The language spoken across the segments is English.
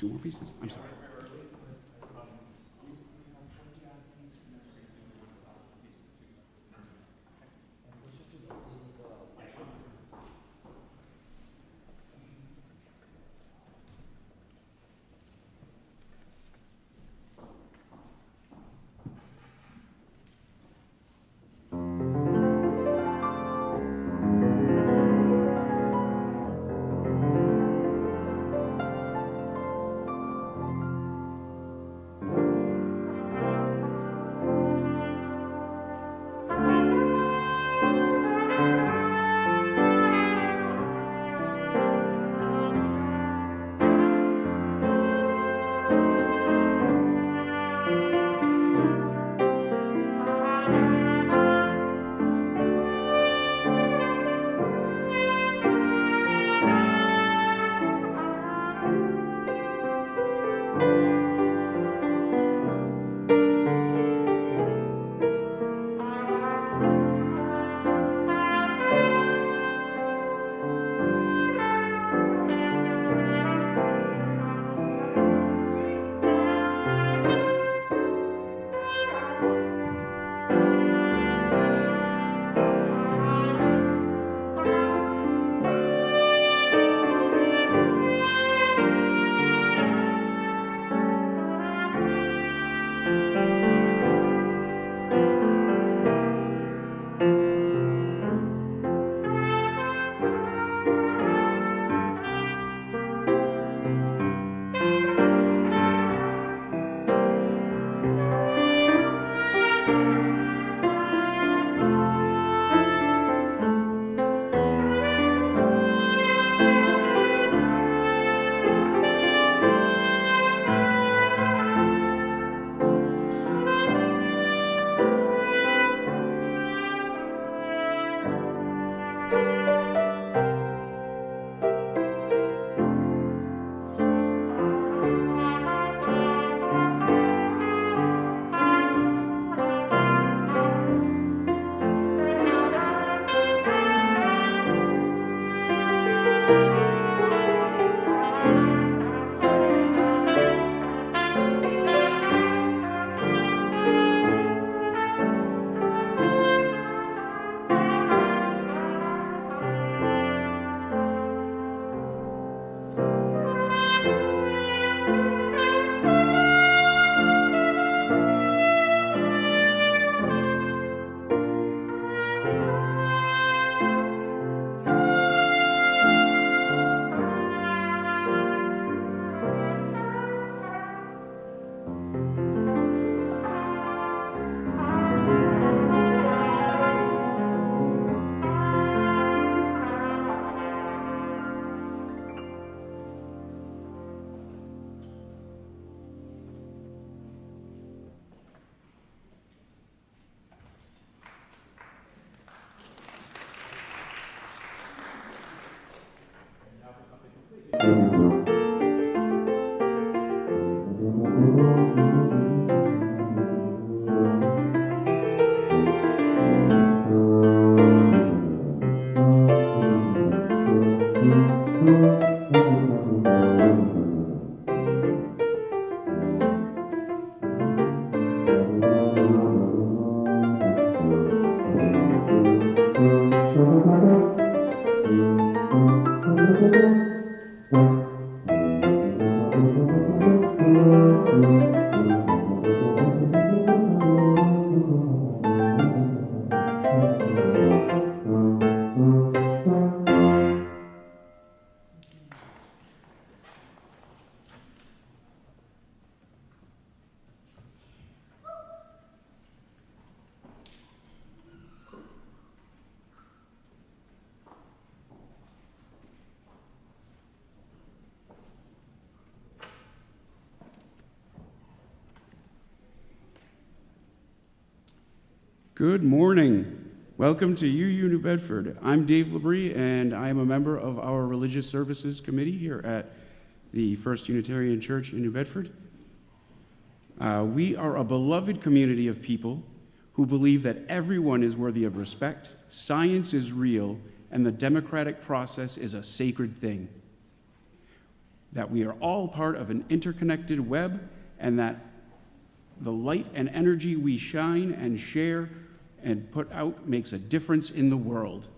2 more pieces? I'm sorry. Good morning. Welcome to UU New Bedford. I'm Dave Labrie, and I am a member of our Religious Services Committee here at the First Unitarian Church in New Bedford. We are a beloved community of people who believe that everyone is worthy of respect, science is real, and the democratic process is a sacred thing. that we are all part of an interconnected web, and that the light and energy we shine and share and put out makes a difference in the world.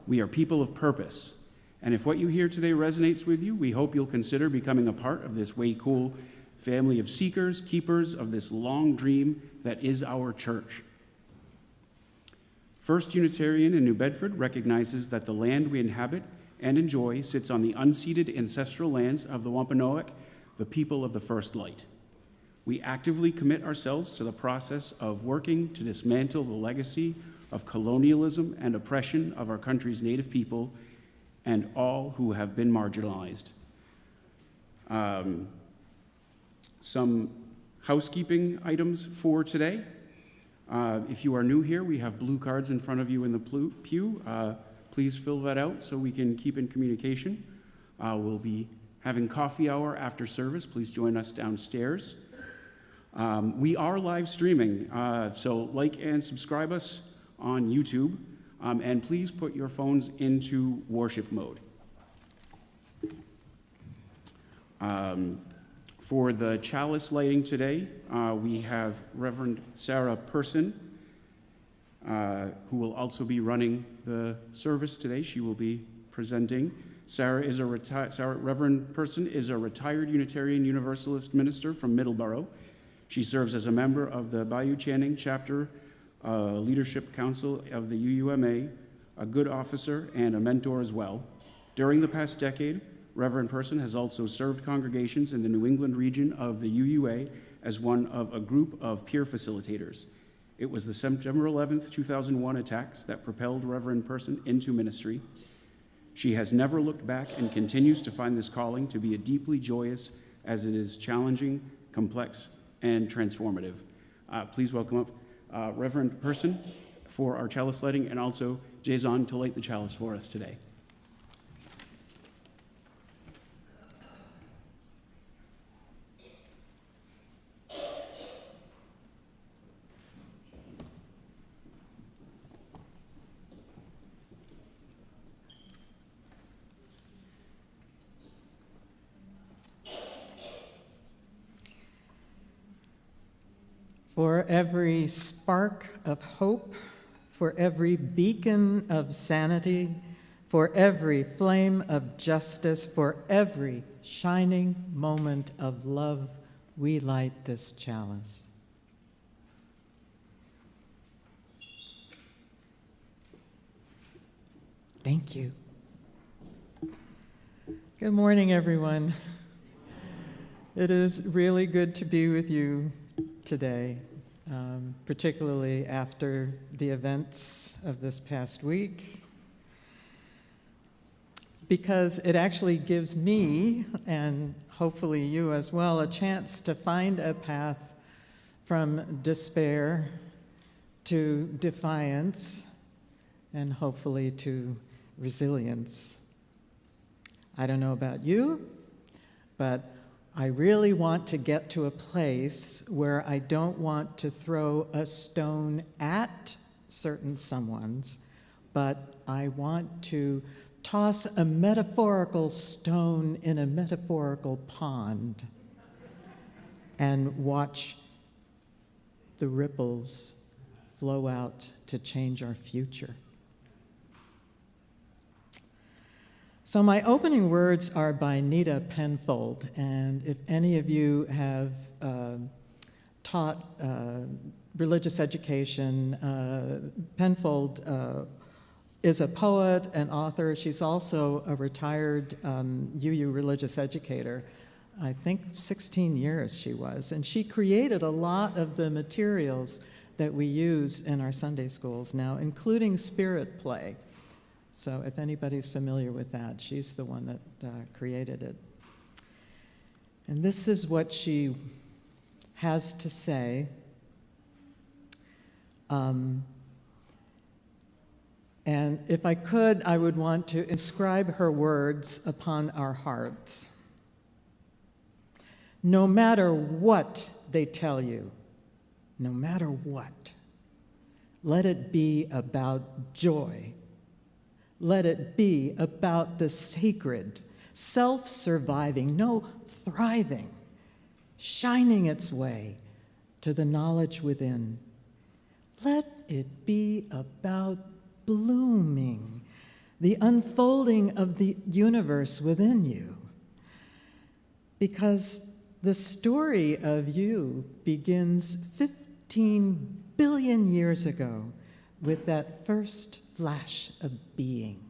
We are people of purpose, and if what you hear today resonates with you, we hope you'll consider becoming a part of this way cool family of seekers, keepers of this long dream that is our church. First Unitarian in New Bedford recognizes that the land we inhabit and enjoy sits on the unceded ancestral lands of the Wampanoag, the people of the first light. We actively commit ourselves to the process of working to dismantle the legacy of colonialism and oppression of our country's native people and all who have been marginalized. Some housekeeping items for today. If you are new here, we have blue cards in front of you in the pew. Please fill that out so we can keep in communication. We'll be having coffee hour after service. Please join us downstairs. We are live streaming, so like and subscribe us on YouTube, and please put your phones into worship mode. For the chalice lighting today, we have Reverend Sarah Person, who will also be running the service today. She will be presenting. Reverend Person is a retired Unitarian Universalist minister from Middleborough. She serves as a member of the Bayou Channing Chapter Leadership Council of the UUMA, a good officer and a mentor as well. During the past decade, Reverend Person has also served congregations in the New England region of the UUA as one of a group of peer facilitators. It was the September 11th, 2001 attacks that propelled Reverend Person into ministry. She has never looked back and continues to find this calling to be a deeply joyous as it is challenging, complex, and transformative. Please welcome up Reverend Person for our chalice lighting, and also Jason to light the chalice for us today. For every spark of hope, for every beacon of sanity, for every flame of justice, for every shining moment of love, we light this chalice. Thank you. Good morning, everyone. It is really good to be with you today, particularly after the events of this past week, because it actually gives me, and hopefully you as well, a chance to find a path from despair to defiance and hopefully to resilience. I don't know about you, but I really want to get to a place where I don't want to throw a stone at certain someones, but I want to toss a metaphorical stone in a metaphorical pond and watch the ripples flow out to change our future. So my opening words are by Nita Penfold, and if any of you have taught religious education, Penfold is a poet and author. She's also a retired UU religious educator. I think 16 years she was, and she created a lot of the materials that we use in our Sunday schools now, including spirit play. So if anybody's familiar with that, she's the one that created it. And this is what she has to say. And if I could, I would want to inscribe her words upon our hearts. No matter what they tell you, no matter what, let it be about joy. Let it be about the sacred, self-surviving, no, thriving, shining its way to the knowledge within. Let it be about blooming, the unfolding of the universe within you. Because the story of you begins 15 billion years ago with that first flash of being.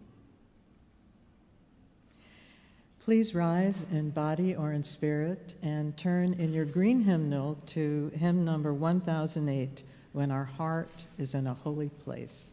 Please rise in body or in spirit and turn in your green hymnal to hymn number 1008, When Our Heart is in a Holy Place.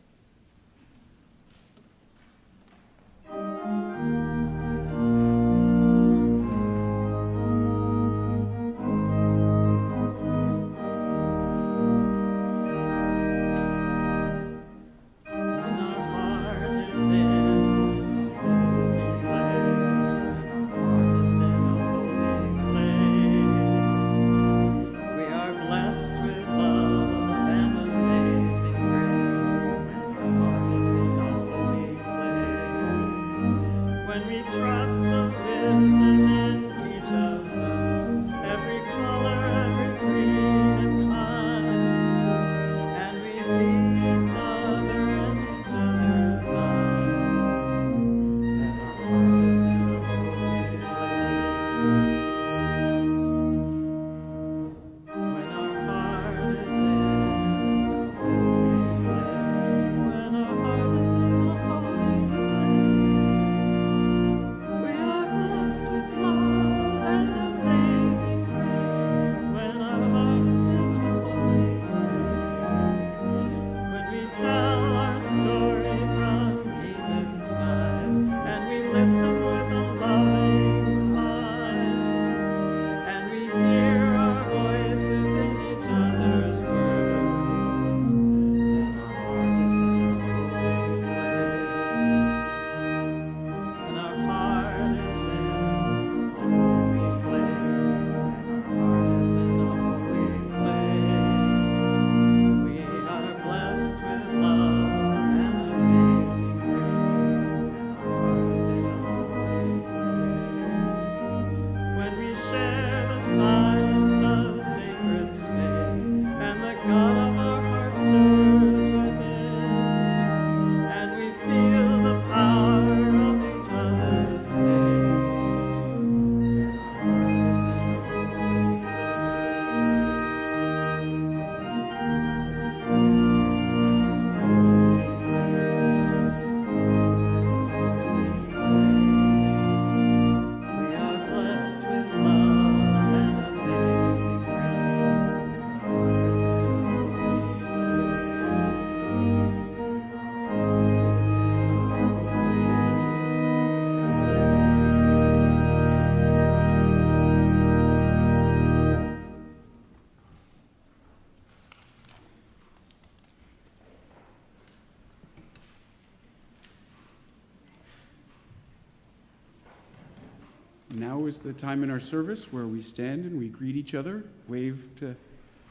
Now is the time in our service where we stand and we greet each other, wave to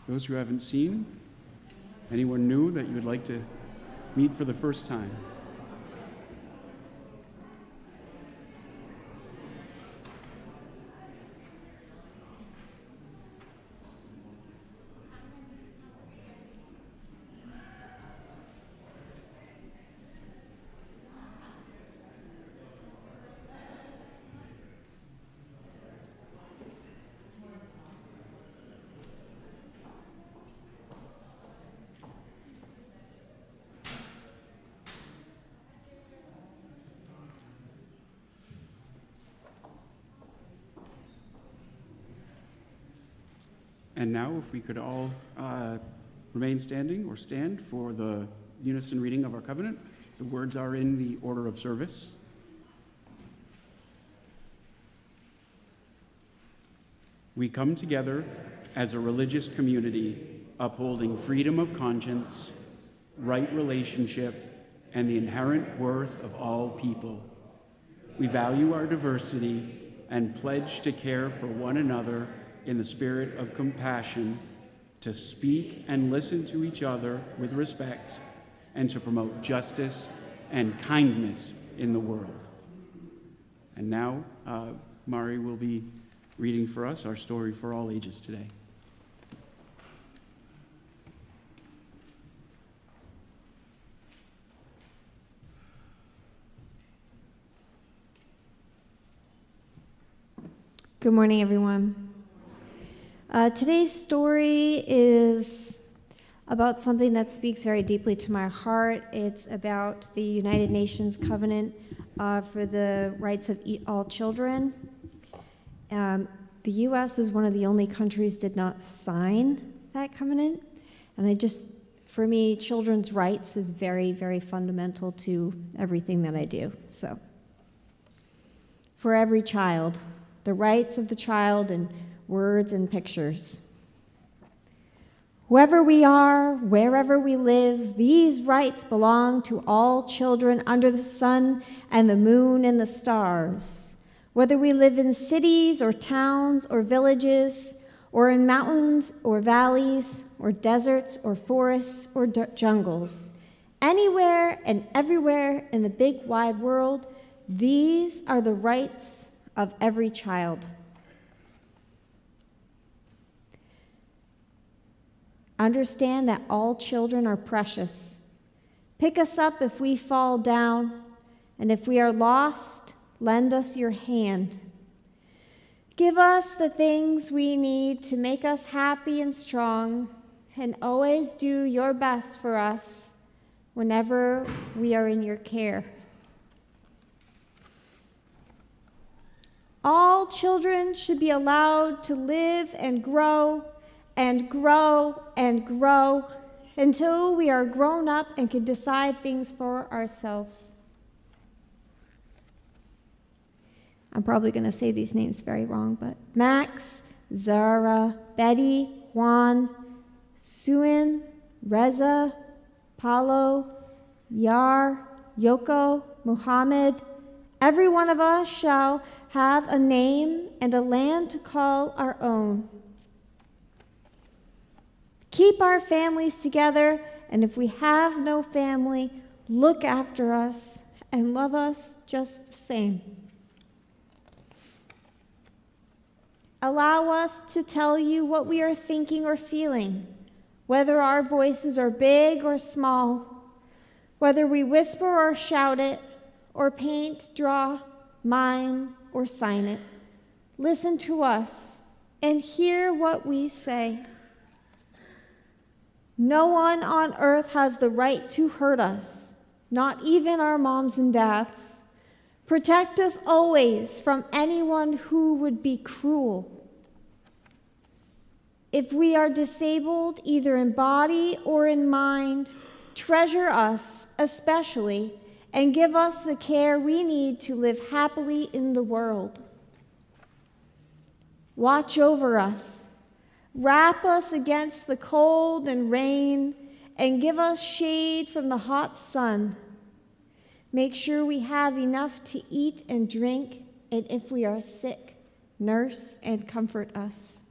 those who haven't seen. Anyone new that you would like to meet for the first time? And now, if we could all remain standing or stand for the unison reading of our covenant. The words are in the order of service. We come together as a religious community, upholding freedom of conscience, right relationship, and the inherent worth of all people. We value our diversity and pledge to care for one another in the spirit of compassion, to speak and listen to each other with respect, and to promote justice and kindness in the world. And now, Mari will be reading for us our story for all ages today. Good morning, everyone. Today's story is about something that speaks very deeply to my heart. It's about the United Nations Covenant for the Rights of All Children. The U.S. is one of the only countries did not sign that covenant. And for me, children's rights is very, very fundamental to everything that I do. So, for every child, the rights of the child in words and pictures. Whoever we are, wherever we live, these rights belong to all children under the sun and the moon and the stars. Whether we live in cities or towns or villages, or in mountains or valleys, or deserts or forests or jungles, anywhere and everywhere in the big wide world, these are the rights of every child. Understand that all children are precious. Pick us up if we fall down, and if we are lost, lend us your hand. Give us the things we need to make us happy and strong, and always do your best for us whenever we are in your care. All children should be allowed to live and grow and grow and grow until we are grown up and can decide things for ourselves. I'm probably going to say these names very wrong, but Max, Zara, Betty, Juan, Suin, Reza, Paulo, Yar, Yoko, Muhammad, every one of us shall have a name and a land to call our own. Keep our families together, and if we have no family, look after us and love us just the same. Allow us to tell you what we are thinking or feeling, whether our voices are big or small, whether we whisper or shout it, or paint, draw, mime, or sign it. Listen to us and hear what we say. No one on earth has the right to hurt us, not even our moms and dads. Protect us always from anyone who would be cruel. If we are disabled, either in body or in mind, treasure us especially, and give us the care we need to live happily in the world. Watch over us, wrap us against the cold and rain, and give us shade from the hot sun. Make sure we have enough to eat and drink, and if we are sick, nurse and comfort us.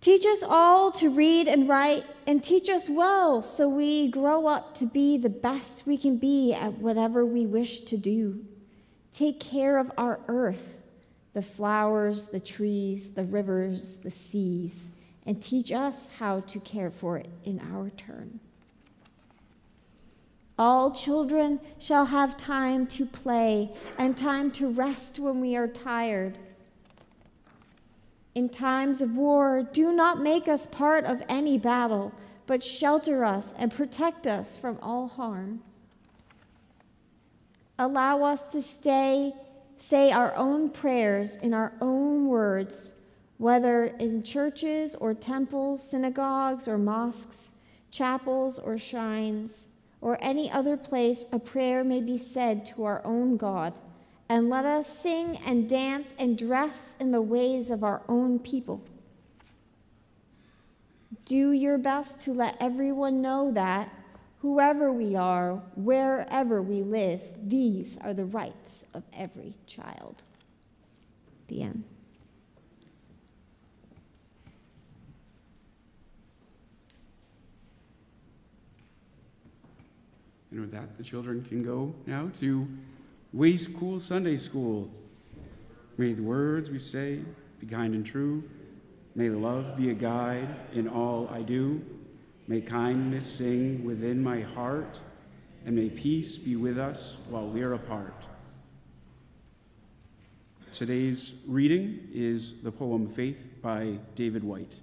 Teach us all to read and write, and teach us well so we grow up to be the best we can be at whatever we wish to do. Take care of our earth, the flowers, the trees, the rivers, the seas, and teach us how to care for it in our turn. All children shall have time to play and time to rest when we are tired. In times of war, do not make us part of any battle, but shelter us and protect us from all harm. Allow us to say our own prayers in our own words, whether in churches or temples, synagogues or mosques, chapels or shrines, or any other place a prayer may be said to our own God. And let us sing and dance and dress in the ways of our own people. Do your best to let everyone know that, whoever we are, wherever we live, these are the rights of every child. The end. And with that, the children can go now to Waste cool Sunday school. May the words we say be kind and true. May love be a guide in all I do. May kindness sing within my heart, and may peace be with us while we're apart. Today's reading is the poem Faith by David White.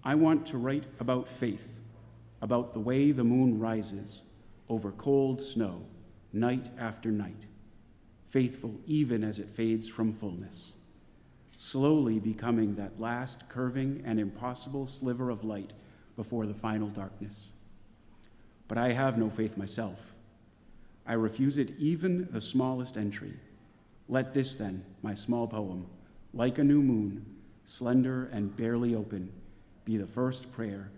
I want to write about faith, about the way the moon rises over cold snow, night after night, faithful even as it fades from fullness, slowly becoming that last curving and impossible sliver of light before the final darkness. But I have no faith myself. I refuse it even the smallest entry. Let this then, my small poem, like a new moon, slender and barely open, be the first prayer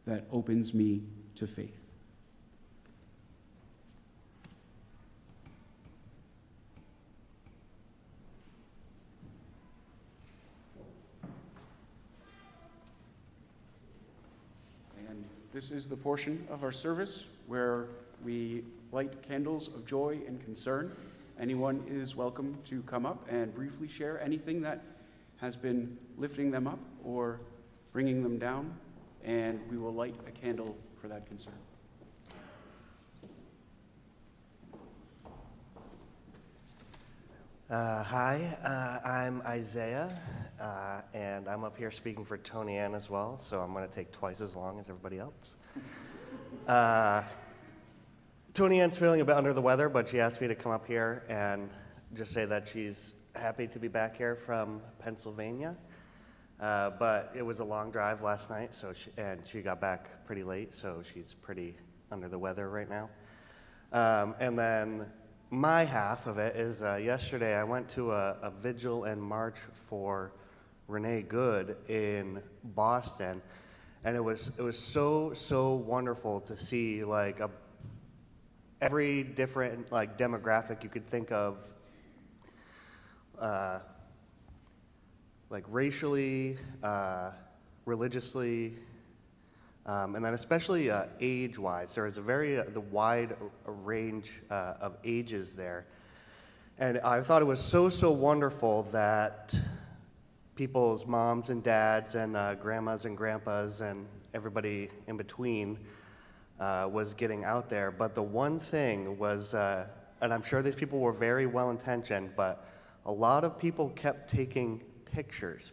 that opens me to faith. And this is the portion of our service where we light candles of joy and concern. Anyone is welcome to come up and briefly share anything that has been lifting them up or bringing them down, and we will light a candle for that concern. Hi, I'm Isaiah, and I'm up here speaking for Tony Ann as well, so I'm going to take twice as long as everybody else. Tony Ann's feeling a bit under the weather, but she asked me to come up here and just say that she's happy to be back here from Pennsylvania. But it was a long drive last night, and she got back pretty late, so she's pretty under the weather right now. And then my half of it is yesterday I went to a vigil and march for Renee Good in Boston, and it was so wonderful to see like every different like demographic you could think of, like racially, religiously, and then especially age-wise. There is a very the wide range of ages there, and I thought it was so wonderful that people's moms and dads and grandmas and grandpas and everybody in between was getting out there. But the one thing was, and I'm sure these people were very well-intentioned, but a lot of people kept taking pictures,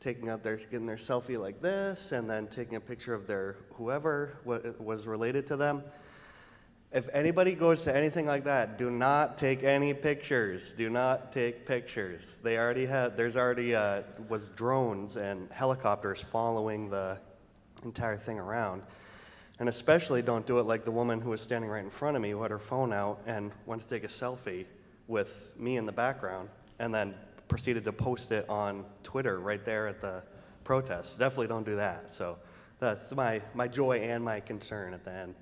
taking out their, getting their selfie like this, and then taking a picture of their whoever was related to them. If anybody goes to anything like that, do not take any pictures. Do not take pictures. They already had, there's already was drones and helicopters following the entire thing around. And especially don't do it like the woman who was standing right in front of me who had her phone out and went to take a selfie with me in the background and then proceeded to post it on Twitter right there at the protest. Definitely don't do that. So that's my joy and my concern at the end.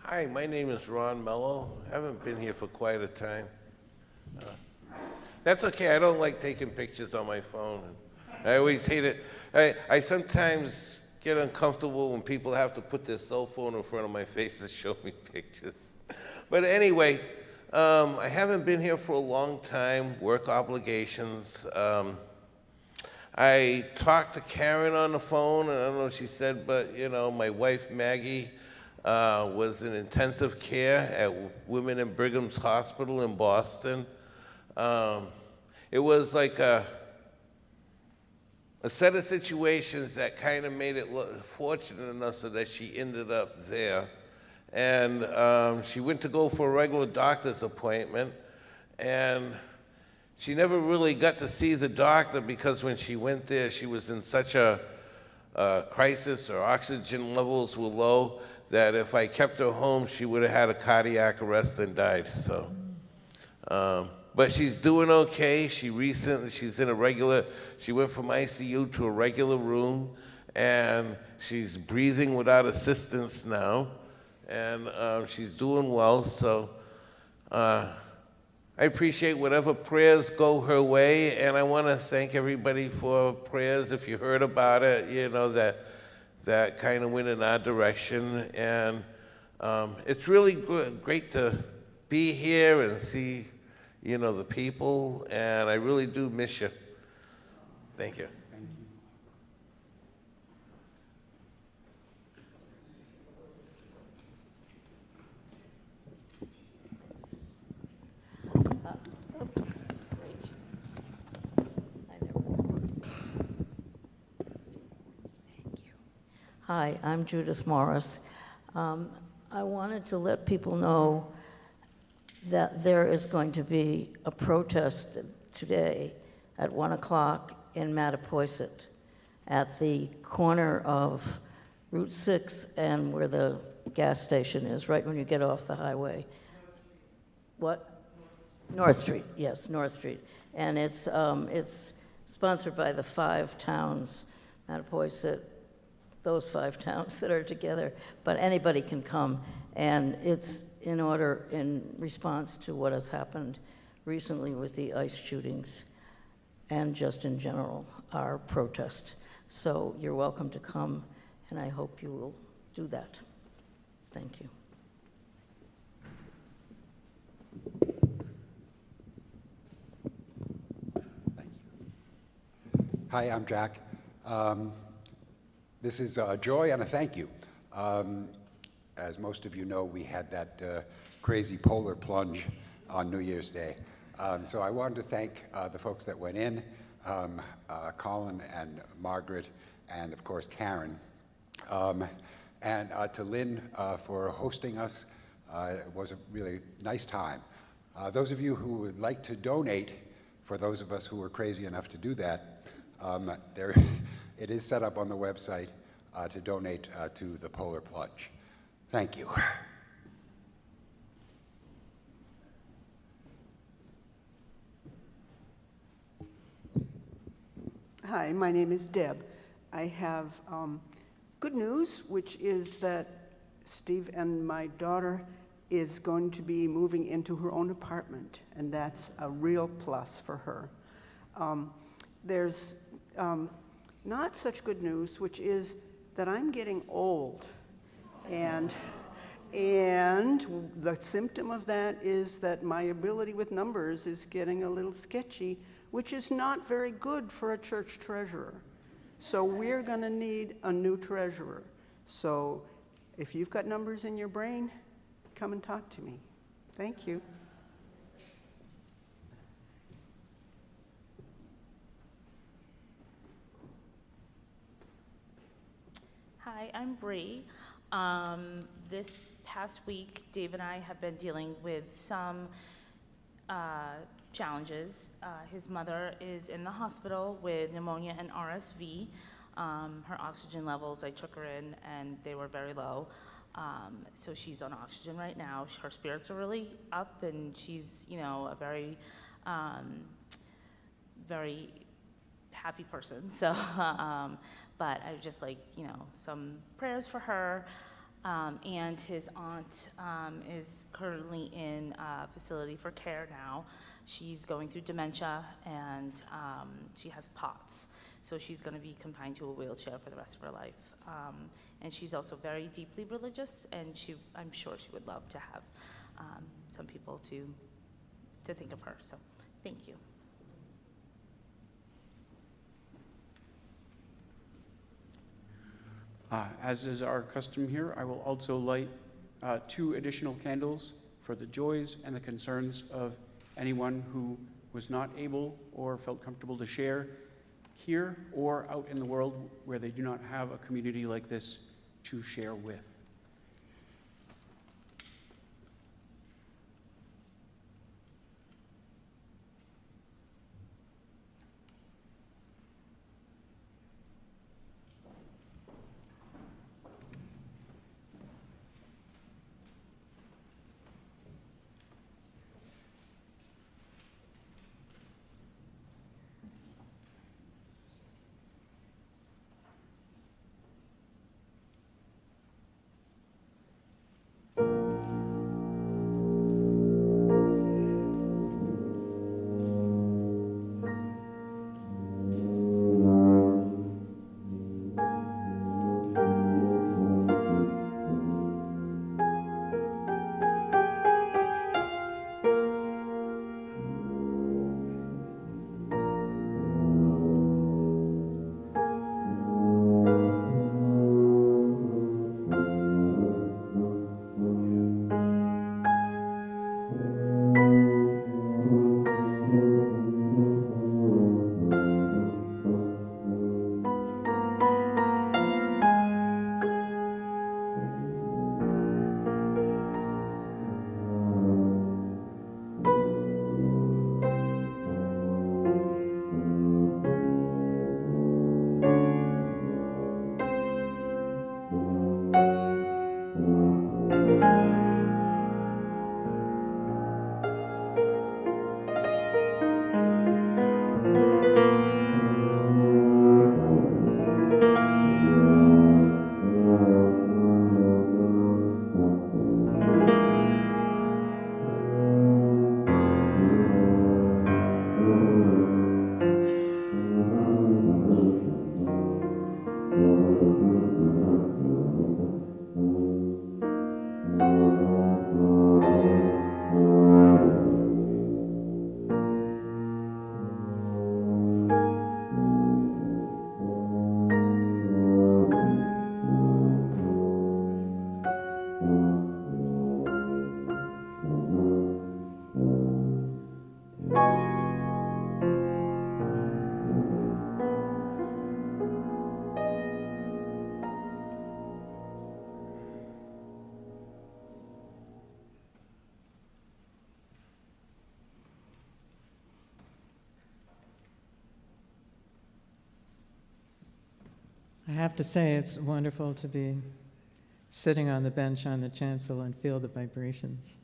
Hi, my name is Ron Mello. I haven't been here for quite a time. That's okay, I don't like taking pictures on my phone. I always hate it. I sometimes get uncomfortable when people have to put their cell phone in front of my face to show me pictures. But anyway, I haven't been here for a long time, work obligations. I talked to Karen on the phone, and I don't know what she said, but you know, my wife Maggie was in intensive care at Women in Brigham's Hospital in Boston. It was like a set of situations that kind of made it fortunate enough so that she ended up there. And she went to go for a regular doctor's appointment, and she never really got to see the doctor because when she went there, she was in such a crisis. Her oxygen levels were low that if I kept her home, she would have had a cardiac arrest and died. So, but she's doing okay. She's in a regular, she went from ICU to a regular room, and she's breathing without assistance now, and she's doing well. So I appreciate whatever prayers go her way, and I want to thank everybody for prayers. If you heard about it, you know, that kind of went in our direction. And it's really great to be here and see, you know, the people, and I really do miss you. Thank you. Hi, I'm Judith Morris. I wanted to let people know that there is going to be a protest today at 1 o'clock in Mattapoisett at the corner of Route 6 and where the gas station is, right when you get off the highway. What? North Street, yes, North Street. And it's sponsored by the 5 towns, Mattapoisett, those 5 towns that are together, but anybody can come, and it's in response to what has happened recently with the ICE shootings and just in general, our protest. So you're welcome to come, and I hope you will do that. Thank you. Thank you. Hi, I'm Jack. This is a joy and a thank you. As most of you know, we had that crazy polar plunge on New Year's Day. So I wanted to thank the folks that went in, Colin and Margaret, and of course Karen. And to Lynn for hosting us. It was a really nice time. Those of you who would like to donate, for those of us who were crazy enough to do that, it is set up on the website to donate to the Polar Plunge. Thank you. Hi, my name is Deb. I have good news, which is that Steve and my daughter is going to be moving into her own apartment, and that's a real plus for her. There's not such good news, which is that I'm getting old, and the symptom of that is that my ability with numbers is getting a little sketchy, which is not very good for a church treasurer. So we're going to need a new treasurer. So if you've got numbers in your brain, come and talk to me. Thank you. Hi, I'm Bree. This past week, Dave and I have been dealing with some challenges. His mother is in the hospital with pneumonia and RSV. Her oxygen levels, I took her in and they were very low. So she's on oxygen right now. Her spirits are really up, and she's, you know, a very, very happy person. So, but I would just like, you know, some prayers for her. And his aunt is currently in a facility for care now. She's going through dementia, and she has POTS. So she's going to be confined to a wheelchair for the rest of her life. And she's also very deeply religious, and I'm sure she would love to have some people to think of her. So thank you. As is our custom here, I will also light 2 additional candles for the joys and the concerns of anyone who was not able or felt comfortable to share here or out in the world where they do not have a community like this to share with. I have to say, it's wonderful to be sitting on the bench on the chancel and feel the vibrations.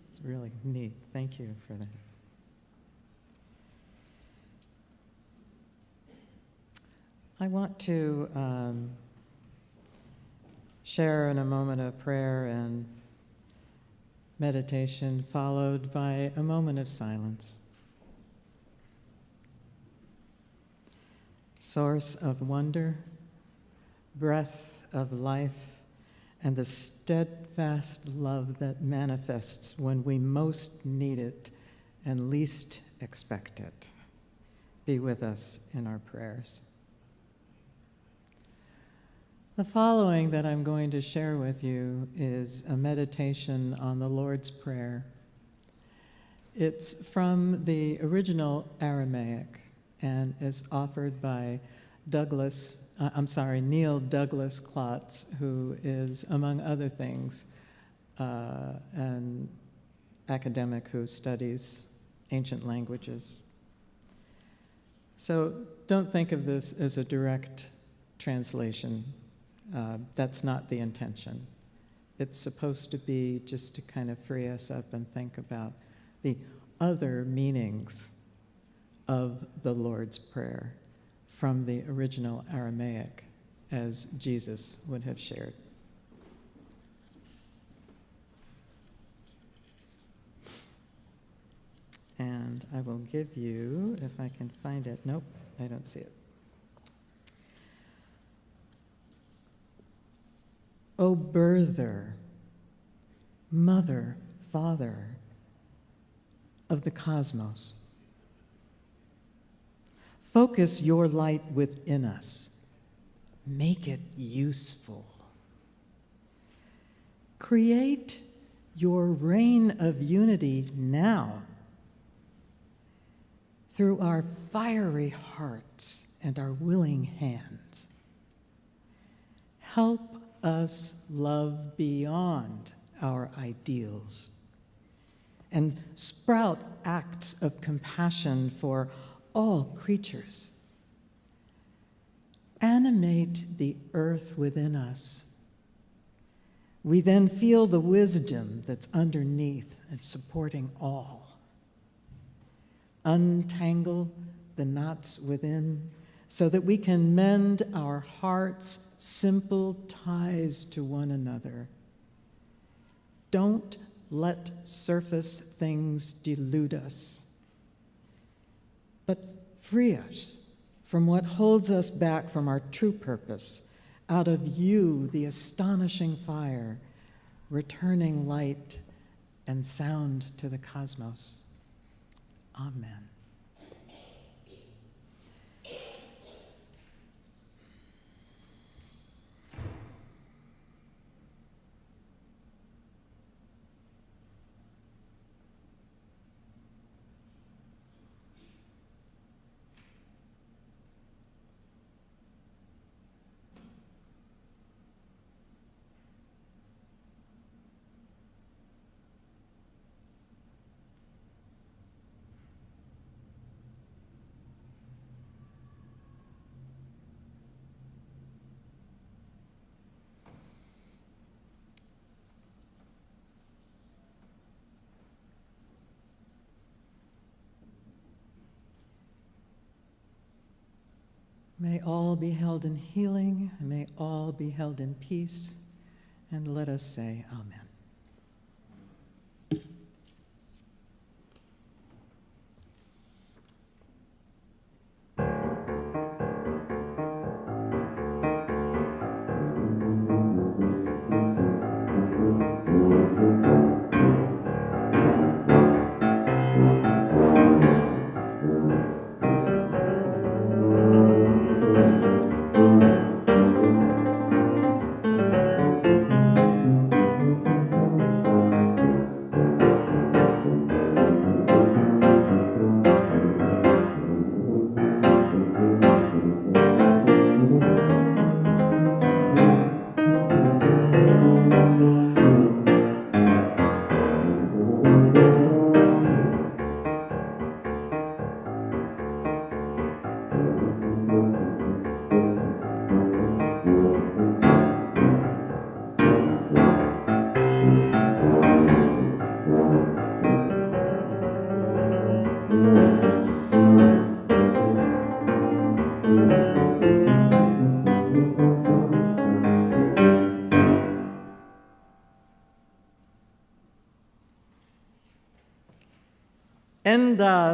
It's really neat. Thank you for that. I want to share in a moment of prayer and meditation, followed by a moment of silence. Source of wonder, breath of life, and the steadfast love that manifests when we most need it and least expect it. Be with us in our prayers. The following that I'm going to share with you is a meditation on the Lord's Prayer. It's from the original Aramaic and is offered by Neil Douglas Klotz, who is, among other things, an academic who studies ancient languages. So don't think of this as a direct translation. That's not the intention. It's supposed to be just to kind of free us up and think about the other meanings of the Lord's Prayer from the original Aramaic, as Jesus would have shared. And I will give you, if I can find it, nope, I don't see it. O birther, mother, father of the cosmos, focus your light within us. Make it useful. Create your reign of unity now through our fiery hearts and our willing hands. Help us love beyond our ideals and sprout acts of compassion for all creatures. Animate the earth within us. We then feel the wisdom that's underneath and supporting all. Untangle the knots within so that we can mend our hearts' simple ties to one another. Don't let surface things delude us, but free us from what holds us back from our true purpose. Out of you, the astonishing fire, returning light and sound to the cosmos. Amen. May all be held in healing, may all be held in peace, and let us say amen.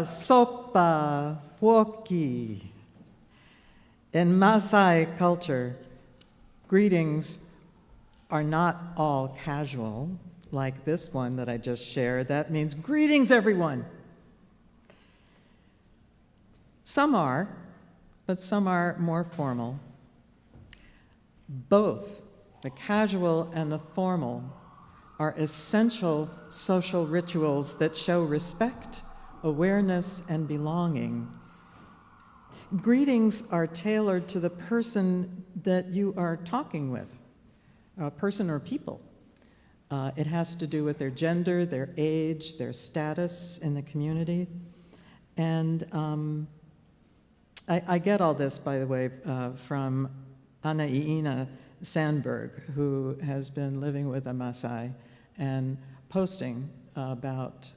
sopa, woki. In Maasai culture, greetings are not all casual, like this one that I just shared. That means, greetings, everyone. Some are, but some are more formal. Both the casual and the formal are essential social rituals that show respect, awareness, and belonging. Greetings are tailored to the person that you are talking with, a person or people. It has to do with their gender, their age, their status in the community. And I get all this, by the way, from Anaiina Sandberg, who has been living with a Maasai and posting about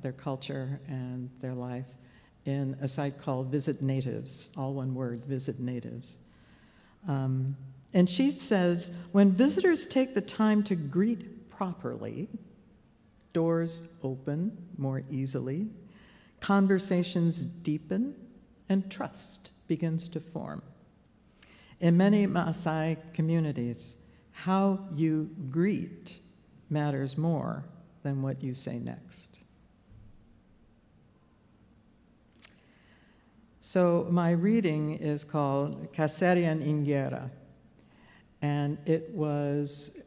their culture and their life in a site called Visit Natives, all one word, Visit Natives. And she says, when visitors take the time to greet properly, doors open more easily, conversations deepen, and trust begins to form. In many Maasai communities, how you greet matters more than what you say next. So my reading is called Kaserian Ingera, and it was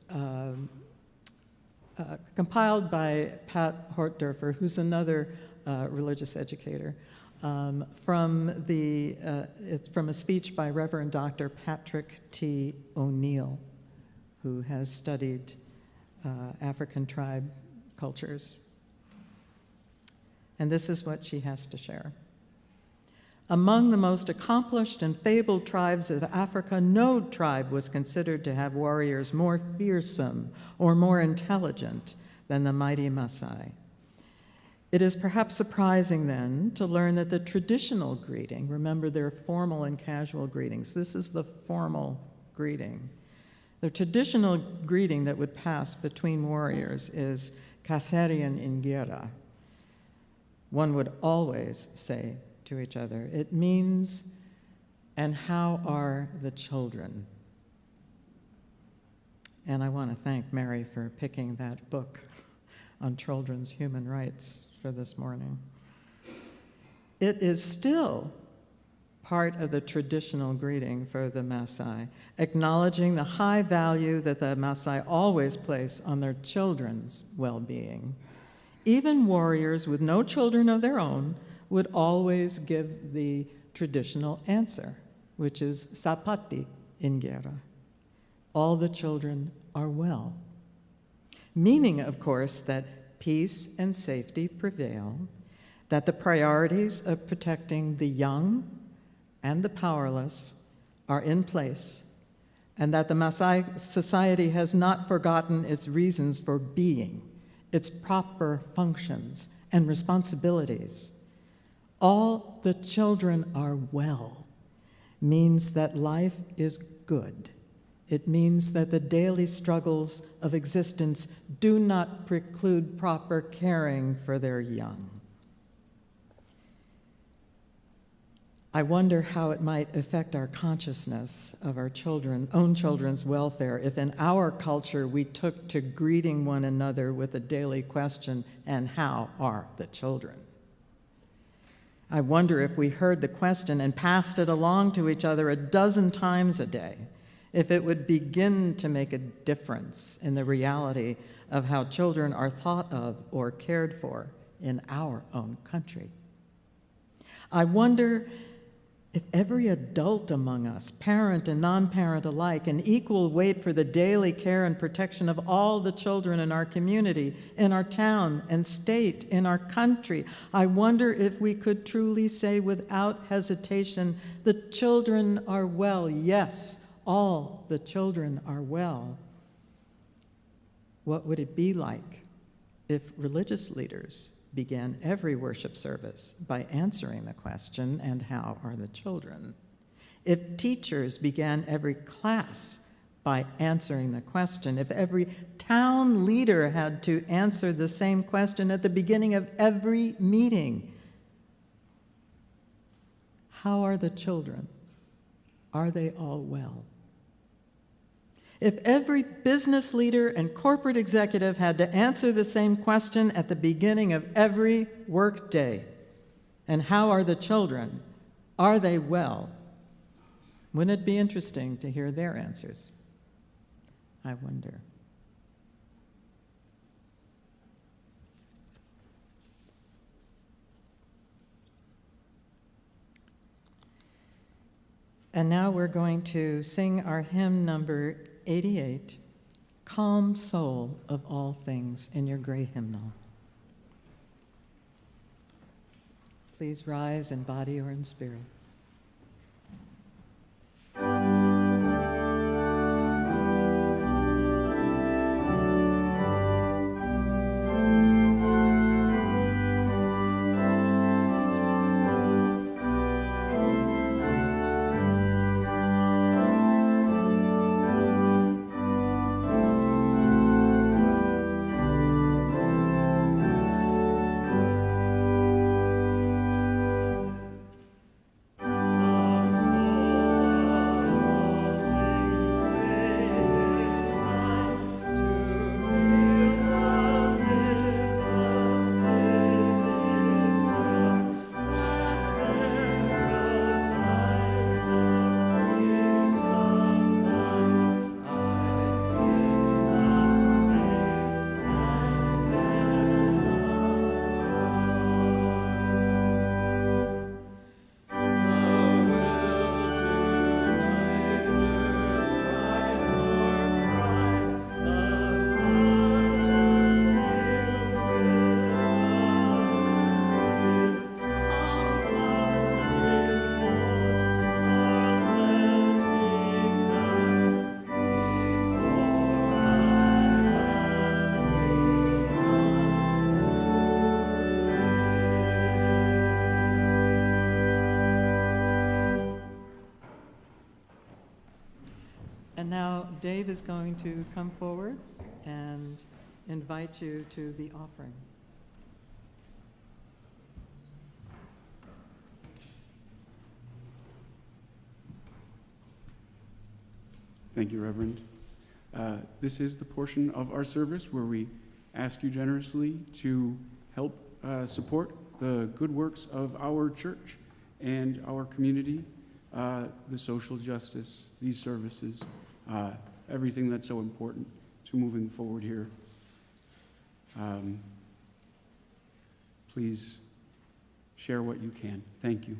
compiled by Pat Hortdorfer, who's another religious educator, from a speech by Reverend Dr. Patrick T. O'Neill, who has studied African tribe cultures. And this is what she has to share. Among the most accomplished and fabled tribes of Africa, no tribe was considered to have warriors more fearsome or more intelligent than the mighty Maasai. It is perhaps surprising then to learn that the traditional greeting, remember there are formal and casual greetings, this is the formal greeting. The traditional greeting that would pass between warriors is Kaserian Ingera. One would always say to each other, it means, and how are the children? And I want to thank Mary for picking that book on children's human rights for this morning. It is still part of the traditional greeting for the Maasai, acknowledging the high value that the Maasai always place on their children's well-being. Even warriors with no children of their own would always give the traditional answer, which is Sapati Ingera. All the children are well. Meaning, of course, that peace and safety prevail, that the priorities of protecting the young and the powerless are in place, and that the Maasai society has not forgotten its reasons for being, its proper functions and responsibilities. All the children are well means that life is good. It means that the daily struggles of existence do not preclude proper caring for their young. I wonder how it might affect our consciousness of our own children's welfare if in our culture we took to greeting one another with the daily question, and how are the children? I wonder if we heard the question and passed it along to each other a dozen times a day, if it would begin to make a difference in the reality of how children are thought of or cared for in our own country. I wonder if every adult among us, parent and non-parent alike, an equal weight for the daily care and protection of all the children in our community, in our town and state, in our country. I wonder if we could truly say without hesitation, the children are well. Yes, all the children are well. What would it be like if religious leaders began every worship service by answering the question, and how are the children? If teachers began every class by answering the question, if every town leader had to answer the same question at the beginning of every meeting, How are the children? Are they all well? If every business leader and corporate executive had to answer the same question at the beginning of every workday, and how are the children? Are they well? Wouldn't it be interesting to hear their answers? I wonder. And now we're going to sing our hymn number 88, Calm Soul of All Things, in your gray hymnal. Please rise in body or in spirit. And now Dave is going to come forward and invite you to the offering. Thank you, Reverend. This is the portion of our service where we ask you generously to help support the good works of our church and our community, the social justice, these services, everything that's so important to moving forward here. Please share what you can. Thank you.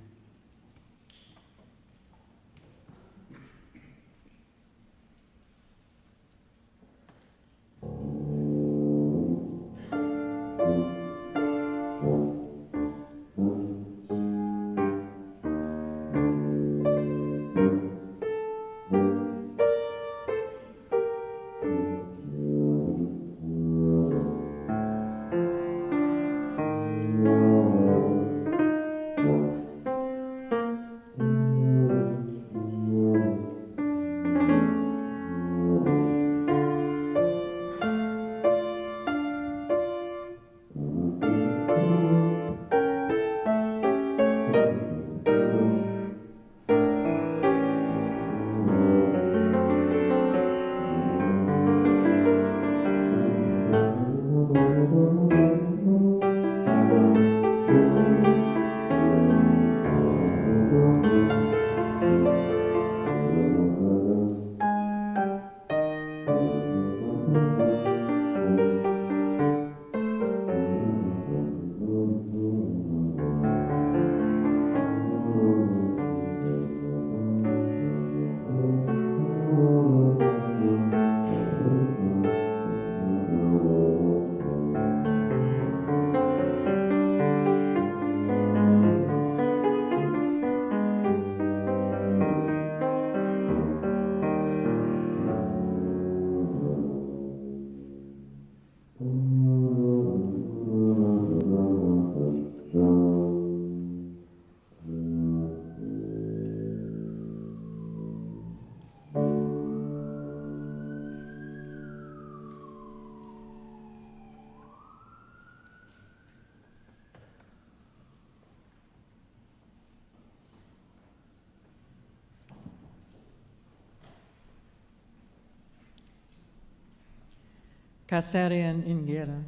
Kaseri and Ingira.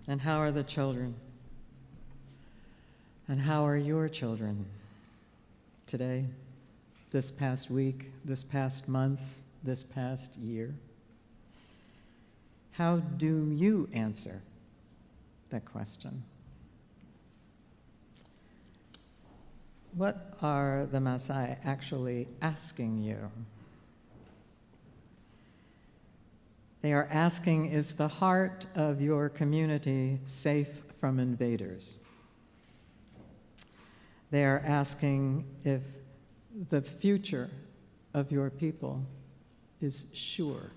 And how are the children? And how are your children today, this past week, this past month, this past year? How do you answer that question? What are the Maasai actually asking you? They are asking, is the heart of your community safe from invaders? They are asking if the future of your people is sure.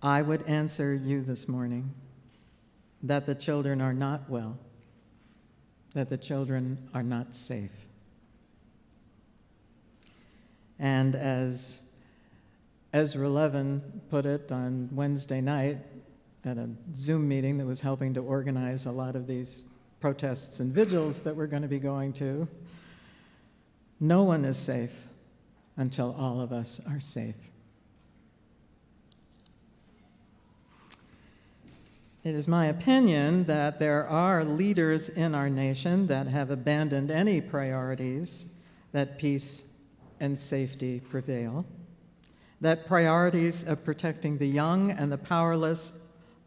I would answer you this morning that the children are not well, that the children are not safe. And as Ezra Levin put it on Wednesday night at a Zoom meeting that was helping to organize a lot of these protests and vigils that we're going to be going to, no one is safe until all of us are safe. It is my opinion that there are leaders in our nation that have abandoned any priorities that peace and safety prevail, that priorities of protecting the young and the powerless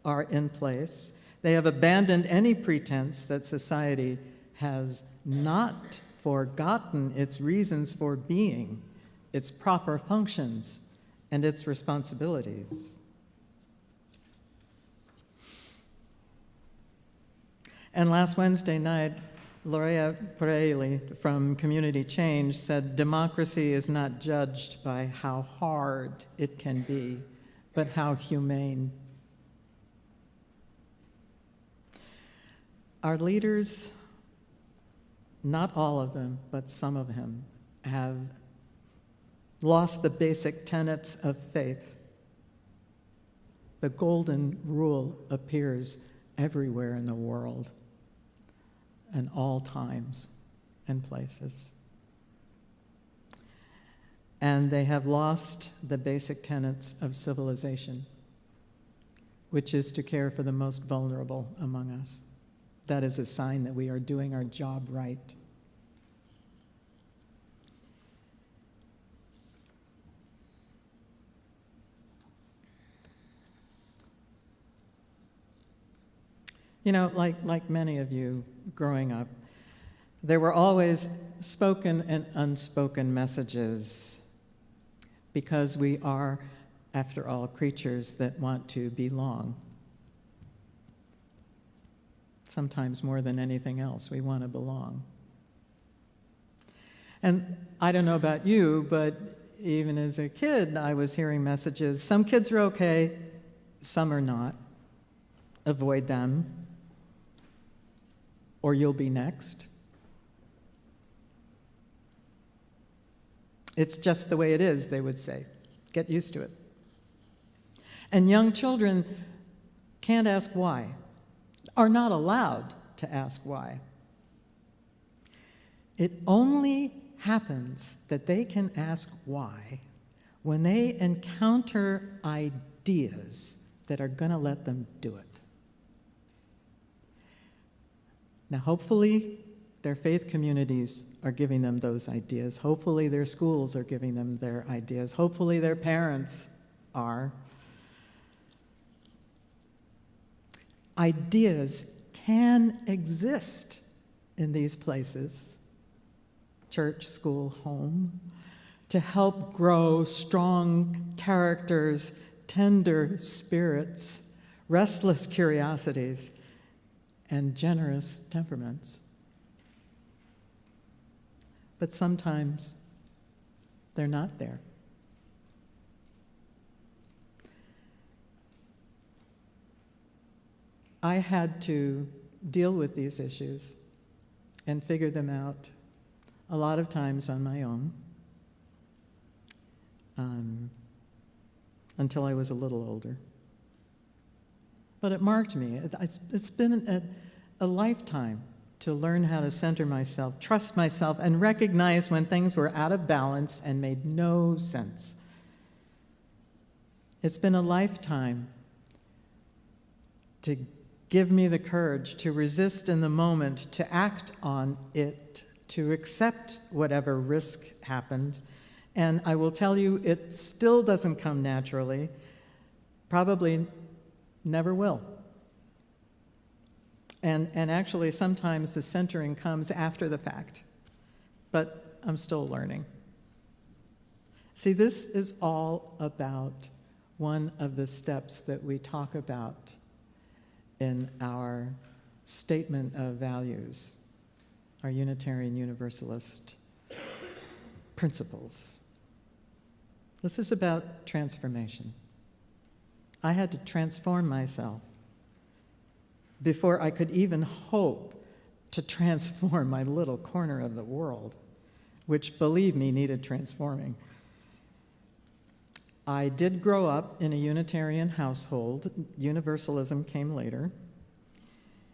are in place. They have abandoned any pretense that society has not forgotten its reasons for being, its proper functions, and its responsibilities. And last Wednesday night, Lorea Prelude from Community Change said, democracy is not judged by how hard it can be, but how humane. Our leaders, not all of them, but some of them, have lost the basic tenets of faith. The golden rule appears everywhere in the world, and all times and places. And they have lost the basic tenets of civilization, which is to care for the most vulnerable among us. That is a sign that we are doing our job right. You know, like many of you growing up, there were always spoken and unspoken messages because we are, after all, creatures that want to belong. Sometimes more than anything else, we want to belong. And I don't know about you, but even as a kid, I was hearing messages. Some kids are okay, some are not. Avoid them, or you'll be next. It's just the way it is, they would say. Get used to it. And young children can't ask why, are not allowed to ask why. It only happens that they can ask why when they encounter ideas that are going to let them do it. Now, hopefully, their faith communities are giving them those ideas. Hopefully, their schools are giving them their ideas. Hopefully, their parents are. Ideas can exist in these places, church, school, home, to help grow strong characters, tender spirits, restless curiosities, and generous temperaments. But sometimes they're not there. I had to deal with these issues and figure them out a lot of times on my own until I was a little older. But it marked me. It's been a lifetime to learn how to center myself, trust myself, and recognize when things were out of balance and made no sense. It's been a lifetime to give me the courage to resist in the moment, to act on it, to accept whatever risk happened. And I will tell you, it still doesn't come naturally, probably never will. And actually, sometimes the centering comes after the fact, but I'm still learning. See, this is all about one of the steps that we talk about in our statement of values, our Unitarian Universalist principles. This is about transformation. I had to transform myself before I could even hope to transform my little corner of the world, which, believe me, needed transforming. I did grow up in a Unitarian household. Universalism came later.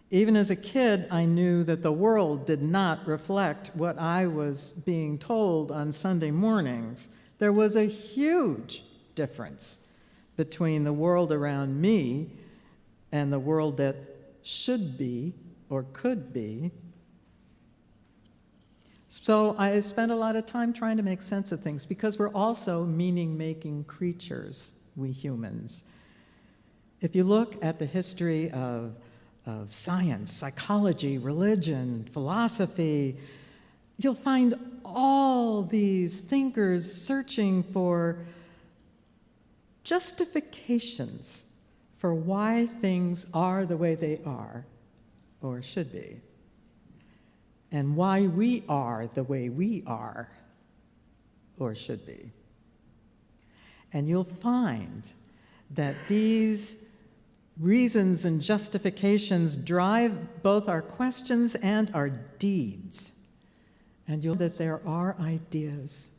Even as a kid, I knew that the world did not reflect what I was being told on Sunday mornings. There was a huge difference between the world around me and the world that should be or could be. So I spent a lot of time trying to make sense of things because we're also meaning-making creatures, we humans. If you look at the history of science, psychology, religion, philosophy, you'll find all these thinkers searching for justifications for why things are the way they are or should be, and why we are the way we are or should be. And you'll find that these reasons and justifications drive both our questions and our deeds. And you'll know that there are ideas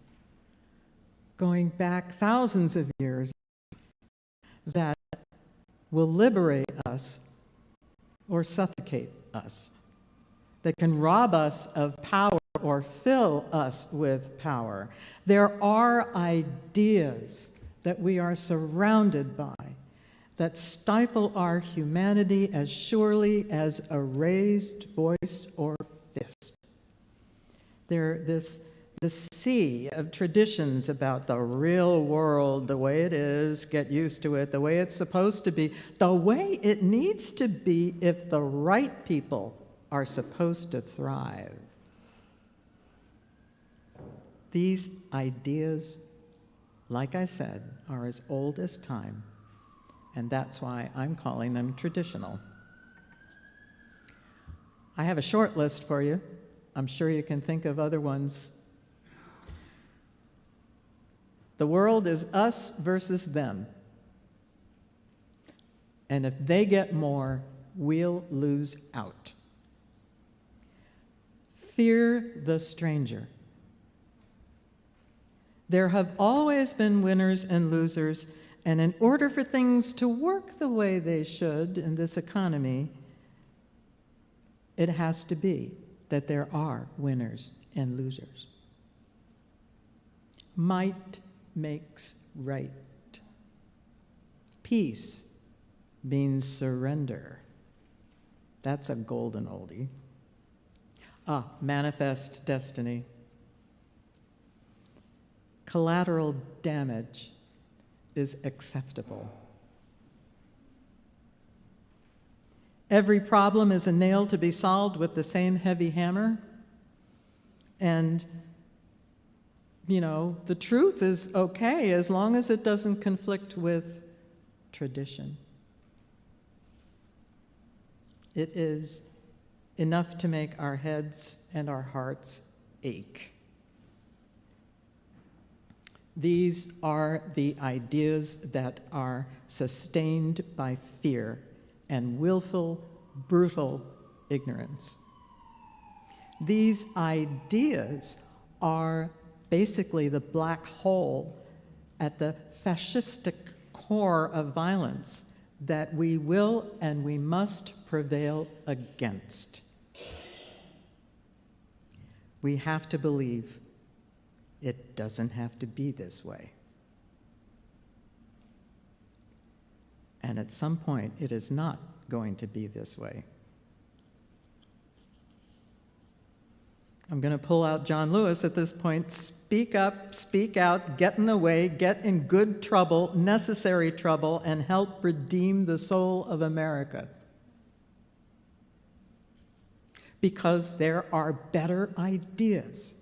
going back thousands of years that will liberate us or suffocate us, that can rob us of power or fill us with power. There are ideas that we are surrounded by that stifle our humanity as surely as a raised voice or fist. This sea of traditions about the real world, the way it is, get used to it, the way it's supposed to be, the way it needs to be if the right people are supposed to thrive. These ideas, like I said, are as old as time, and that's why I'm calling them traditional. I have a short list for you. I'm sure you can think of other ones. The world is us versus them. And if they get more, we'll lose out. Fear the stranger. There have always been winners and losers, and in order for things to work the way they should in this economy, it has to be that there are winners and losers. Might makes right. Peace means surrender. That's a golden oldie. Manifest destiny. Collateral damage is acceptable. Every problem is a nail to be solved with the same heavy hammer. And, you know, the truth is okay as long as it doesn't conflict with tradition. It is enough to make our heads and our hearts ache. These are the ideas that are sustained by fear and willful, brutal ignorance. These ideas are basically the black hole at the fascistic core of violence that we will and we must prevail against. We have to believe it doesn't have to be this way. And at some point, it is not going to be this way. I'm going to pull out John Lewis at this point. Speak up, speak out, get in the way, get in good trouble, necessary trouble, and help redeem the soul of America. Because there are better ideas.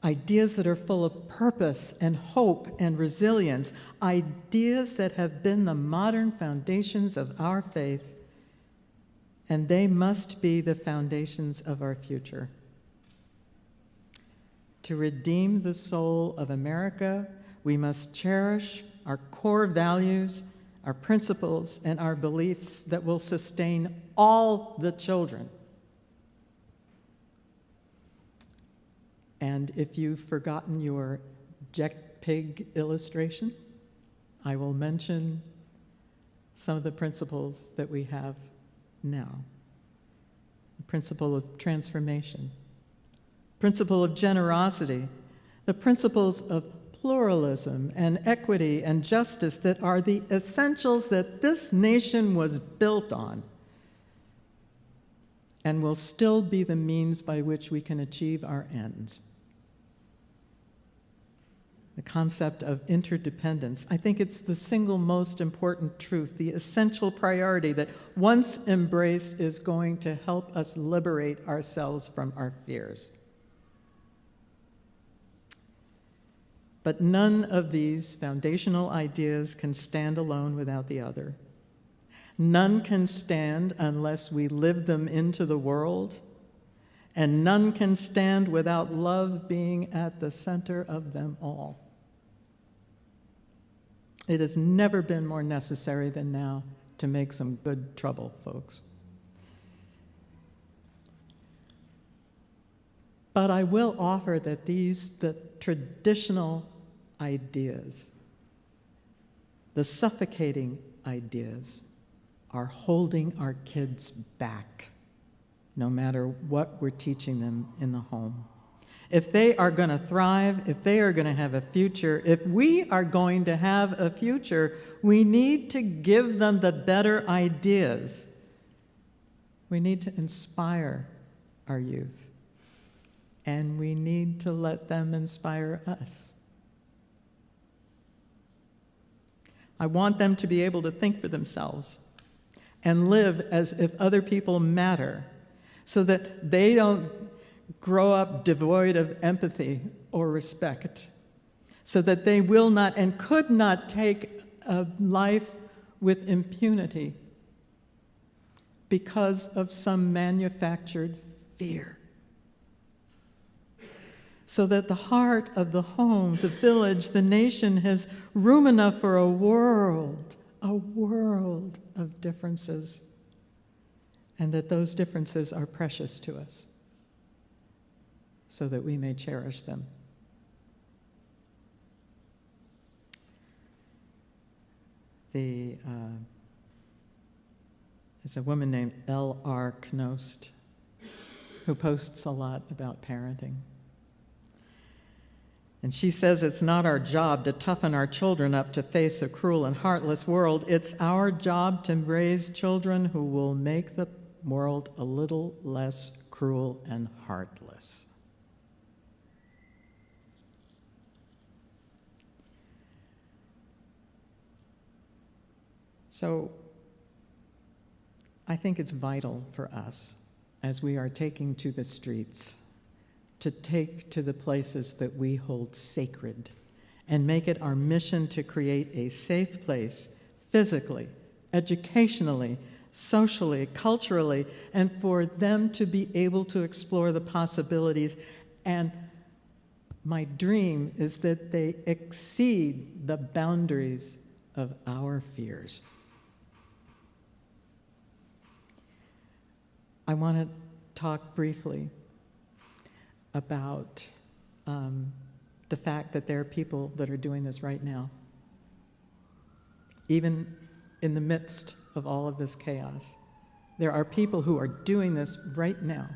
Ideas that are full of purpose and hope and resilience. Ideas that have been the modern foundations of our faith. And they must be the foundations of our future. To redeem the soul of America, we must cherish our core values, our principles, and our beliefs that will sustain all the children. And if you've forgotten your Jack Pig illustration, I will mention some of the principles that we have now. The principle of transformation, principle of generosity, the principles of pluralism and equity and justice that are the essentials that this nation was built on and will still be the means by which we can achieve our ends. The concept of interdependence. I think it's the single most important truth, the essential priority that once embraced is going to help us liberate ourselves from our fears. But none of these foundational ideas can stand alone without the other. None can stand unless we live them into the world, and none can stand without love being at the center of them all. It has never been more necessary than now to make some good trouble, folks. But I will offer that the traditional ideas, the suffocating ideas, are holding our kids back, no matter what we're teaching them in the home. If they are going to thrive, if they are going to have a future, if we are going to have a future, we need to give them the better ideas. We need to inspire our youth, and we need to let them inspire us. I want them to be able to think for themselves and live as if other people matter, so that they don't grow up devoid of empathy or respect, so that they will not and could not take a life with impunity because of some manufactured fear. So that the heart of the home, the village, the nation has room enough for a world of differences, and that those differences are precious to us, so that we may cherish them. There's a woman named L.R. Knost who posts a lot about parenting. And she says it's not our job to toughen our children up to face a cruel and heartless world. It's our job to raise children who will make the world a little less cruel and heartless. So I think it's vital for us, as we are taking to the streets, to take to the places that we hold sacred and make it our mission to create a safe place, physically, educationally, socially, culturally, and for them to be able to explore the possibilities. And my dream is that they exceed the boundaries of our fears. I want to talk briefly about the fact that there are people that are doing this right now, even in the midst of all of this chaos. There are people who are doing this right now.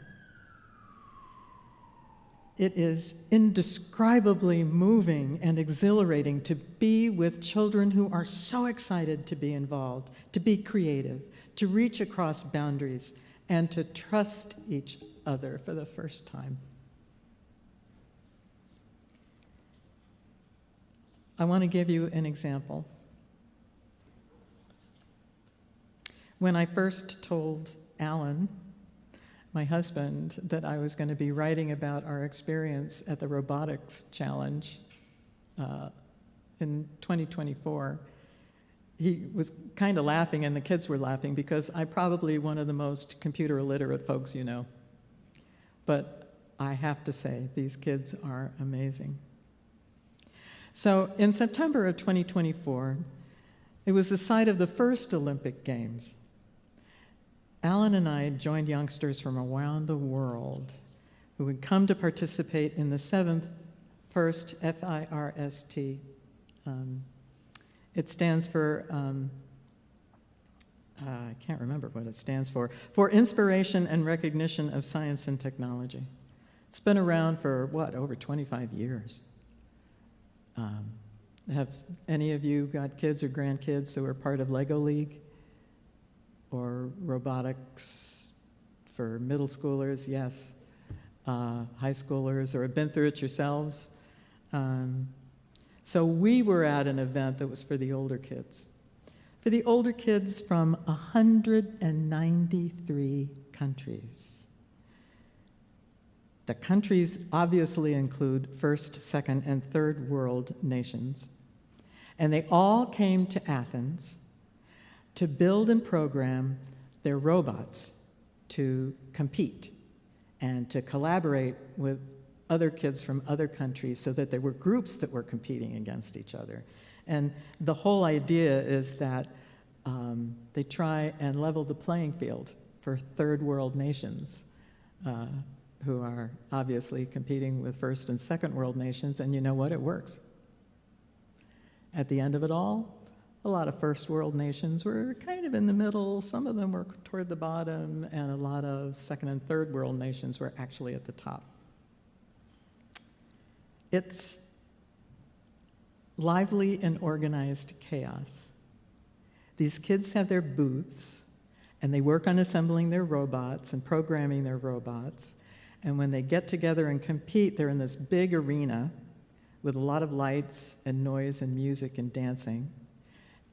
It is indescribably moving and exhilarating to be with children who are so excited to be involved, to be creative, to reach across boundaries, and to trust each other for the first time. I want to give you an example. When I first told Alan, my husband, that I was going to be writing about our experience at the Robotics Challenge in 2024, he was kind of laughing, and the kids were laughing, because I'm probably one of the most computer illiterate folks you know. But I have to say, these kids are amazing. So in September of 2024, it was the site of the first Olympic Games. Alan and I joined youngsters from around the world who would come to participate in the first FIRST. It stands for, I can't remember what it stands for Inspiration and Recognition of Science and Technology. It's been around for, over 25 years. Have any of you got kids or grandkids who are part of Lego League? Or robotics for middle schoolers? Yes. High schoolers, or have been through it yourselves? So we were at an event that was for the older kids. For the older kids from 193 countries. The countries obviously include first, second, and third world nations. And they all came to Athens to build and program their robots to compete and to collaborate with other kids from other countries, so that there were groups that were competing against each other. And the whole idea is that they try and level the playing field for third world nations who are obviously competing with first and second world nations, and you know what? It works. At the end of it all, a lot of first world nations were kind of in the middle, some of them were toward the bottom, and a lot of second and third world nations were actually at the top. It's lively and organized chaos. These kids have their booths, and they work on assembling their robots and programming their robots, and when they get together and compete, they're in this big arena with a lot of lights and noise and music and dancing.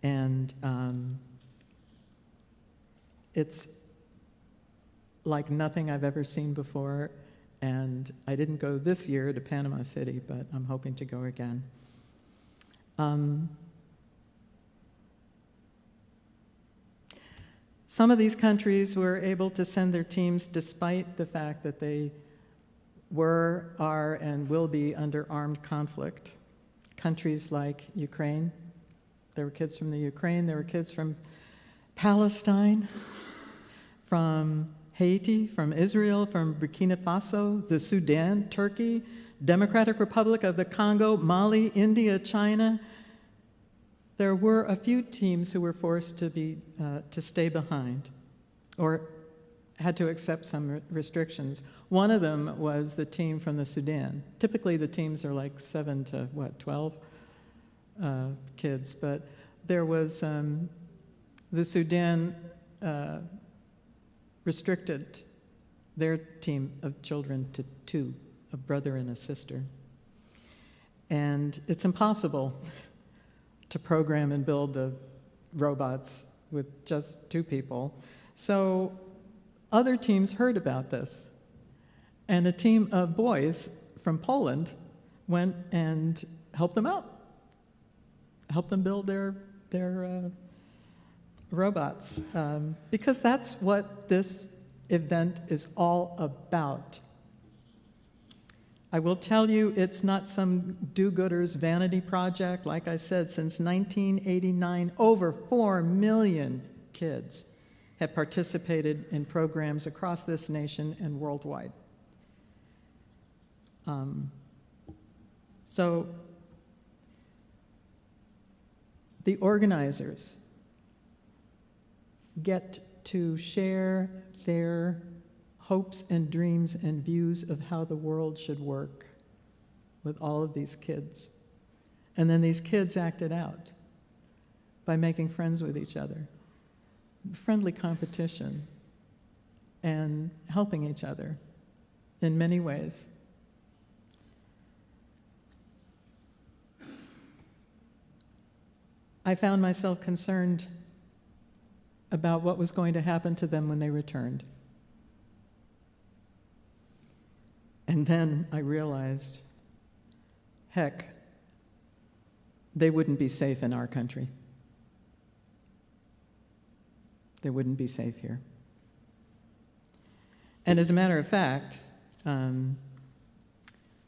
And it's like nothing I've ever seen before. And I didn't go this year to Panama City, but I'm hoping to go again. Some of these countries were able to send their teams despite the fact that they were, are, and will be under armed conflict. Countries like Ukraine. There were kids from the Ukraine, there were kids from Palestine, from Haiti, from Israel, from Burkina Faso, the Sudan, Turkey, Democratic Republic of the Congo, Mali, India, China. There were a few teams who were forced to stay behind, or had to accept some restrictions. One of them was the team from the Sudan. Typically the teams are like 7 to 12 kids, but there was the Sudan restricted their team of children to 2, a brother and a sister. And it's impossible to program and build the robots with just 2 people. So other teams heard about this, and a team of boys from Poland went and helped them out, helped them build their robots, because that's what this event is all about. I will tell you, it's not some do-gooder's vanity project. Like I said, since 1989, over 4 million kids have participated in programs across this nation and worldwide. So the organizers get to share their hopes and dreams and views of how the world should work with all of these kids. And then these kids acted out by making friends with each other, friendly competition, and helping each other in many ways. I found myself concerned about what was going to happen to them when they returned. And then I realized, heck, they wouldn't be safe in our country. They wouldn't be safe here. And as a matter of fact,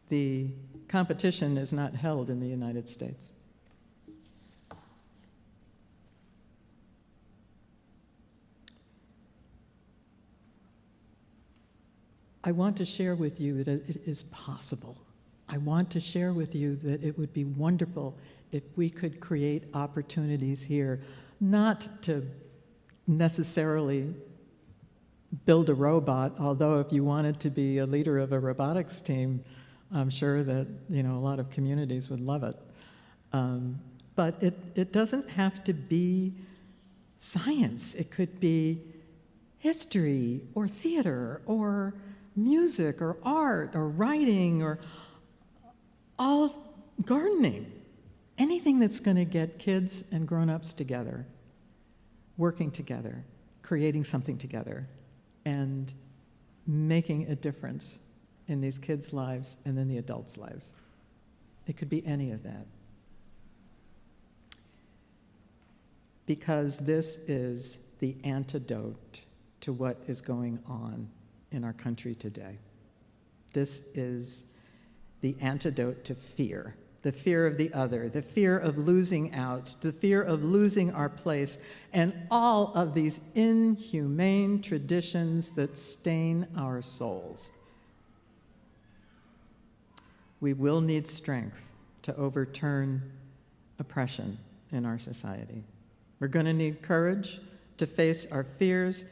the competition is not held in the United States. I want to share with you that it is possible. I want to share with you that it would be wonderful if we could create opportunities here, not to necessarily build a robot, although if you wanted to be a leader of a robotics team, I'm sure that a lot of communities would love it. But it doesn't have to be science. It could be history or theater or music or art or writing or all gardening. Anything that's going to get kids and grown-ups together, working together, creating something together, and making a difference in these kids' lives and in the adults' lives. It could be any of that. Because this is the antidote to what is going on in our country today. This is the antidote to fear, the fear of the other, the fear of losing out, the fear of losing our place, and all of these inhumane traditions that stain our souls. We will need strength to overturn oppression in our society. We're going to need courage to face our fears,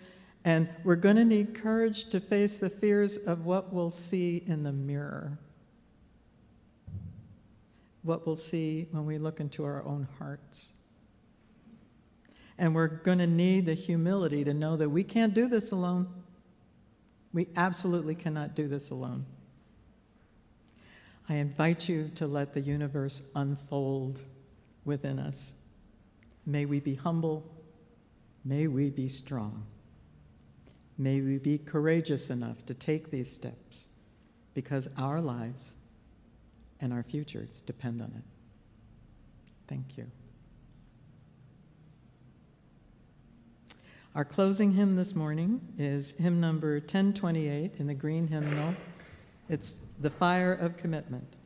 and we're going to need courage to face the fears of what we'll see in the mirror, what we'll see when we look into our own hearts. And we're going to need the humility to know that we can't do this alone. We absolutely cannot do this alone. I invite you to let the universe unfold within us. May we be humble. May we be strong. May we be courageous enough to take these steps, because our lives and our futures depend on it. Thank you. Our closing hymn this morning is hymn number 1028 in the green hymnal. It's The Fire of Commitment.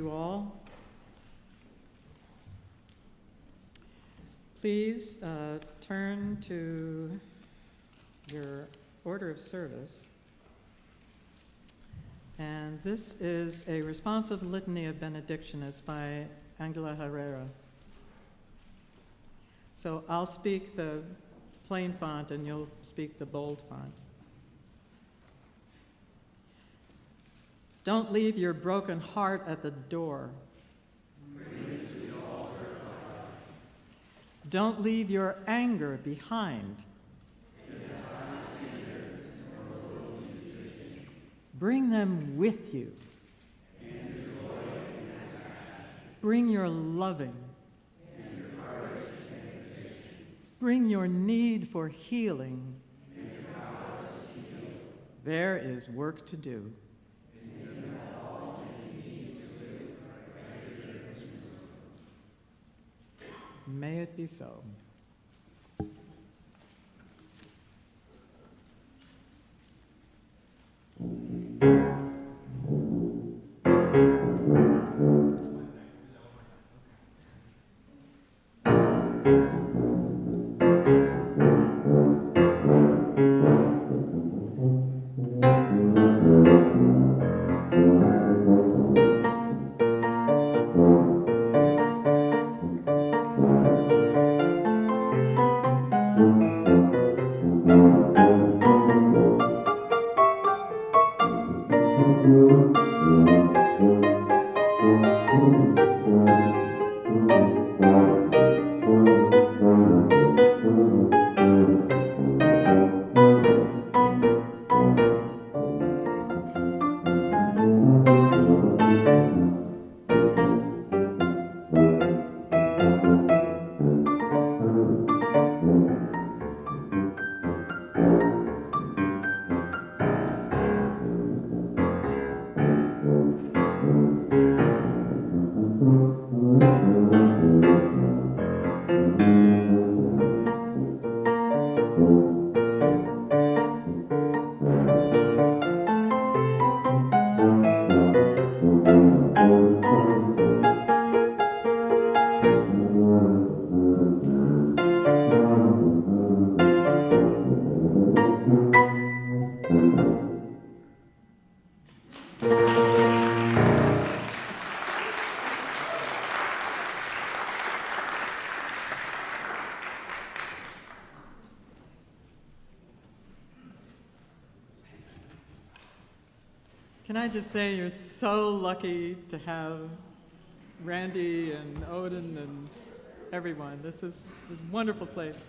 you all. Please turn to your order of service. And this is a responsive litany of benediction. It's by Angela Herrera. So I'll speak the plain font and you'll speak the bold font. Don't leave your broken heart at the door. Don't leave your anger behind. Bring them with you. Bring your loving. Bring your need for healing. There is work to do. May it be so. Can I just say you're so lucky to have Randy and Oden and everyone. This is a wonderful place.